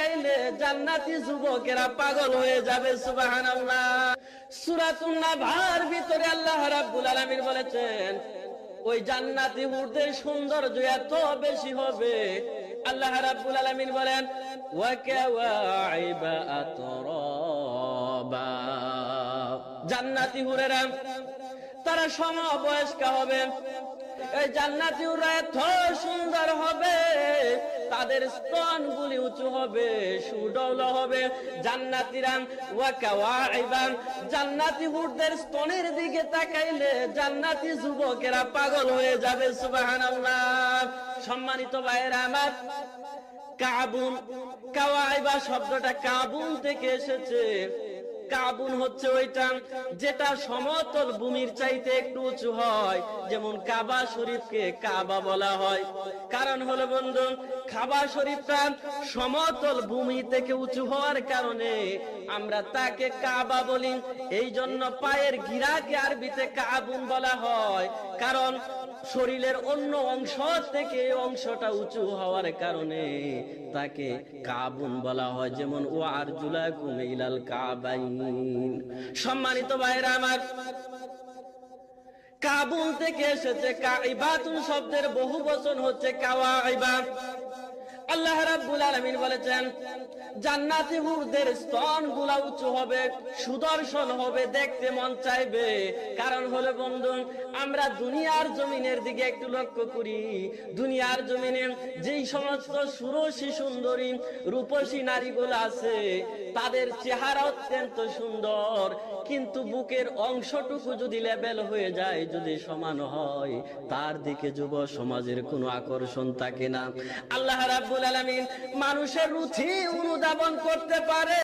তাকাইলে জান্নাতি যুবকেরা পাগল হয়ে যাবে। সুবহানাল্লাহ। সূরাতুন নাবার ভিতরে আল্লাহ রাব্বুল আলামিন বলেছেন ওই জান্নাতি হুরদের সৌন্দর্য এত বেশি হবে। আল্লাহ রাব্বুল আলামিন বলেন ওয়া কাওয়াইবা আতরাবা, জান্নাতি হুরেরা তারা সমবয়স্কা হবে। এই জান্নাতি হুররা এত সুন্দর হবে, তাদের স্তনগুলি উঁচু হবে, সুডৌল হবে। জান্নাতীরা ওয়া কাওয়াইবা, জান্নাতি হুরদের স্তনের দিকে তাকাইলে জান্নাতি যুবকেরা পাগল হয়ে যাবে। সুবহানাল্লাহ। সম্মানিত ভাইয়েরা আমার, কাবুন, কাওয়াইবা শব্দটা কাবুন থেকে এসেছে। কাবুন হচ্ছে ওইটা যেটা সমতল ভূমির চাইতে একটু উঁচু হয়, যেমন কাবা শরীফকে কাবা বলা হয়। কারণ হলো বন্ধু, কাবা শরীফটা সমতল ভূমি থেকে উঁচু হওয়ার কারণে আমরা তাকে কাবা বলি। এই জন্য পায়ের গিরাকে আরবিতে কাবুন বলা হয়, কারণ শরীরের অন্য অংশ থেকে অংশটা উঁচু হওয়ার কারণে তাকে কাবুন বলা হয়। যেমন ওয়ারজুলাকুম ইলাল কাবাইন। সম্মানিত ভাইরা আমার, কাবুন থেকে এসেছে কাইবাতুন শব্দের বহু বচন হচ্ছে কাওয়াইবা। আল্লাহ রাব্বুল আলামিন বলেছেন জান্নাতি হুরদের স্তনগুলা উঁচু হবে, সুদর্শন হবে, দেখতে মন চাইবে। কারণ হলো বন্ধু, আমরা দুনিয়ার জমিনের দিকে একটু লক্ষ্য করি। দুনিয়ার জমিনে যেই সমস্ত সুরসী সুন্দরী রূপসী নারীগুলো আছে, তাদের চেহারা অত্যন্ত সুন্দর, কিন্তু বুকের অংশটুকু যদি লেভেল হয়ে যায়, যদি সমান হয়, তার দিকে যুব সমাজের কোনো আকর্ষণ থাকে না। আল্লাহ রাব্বুল আলামিন মানুষের রুচি অনুধাবন করতে পারে।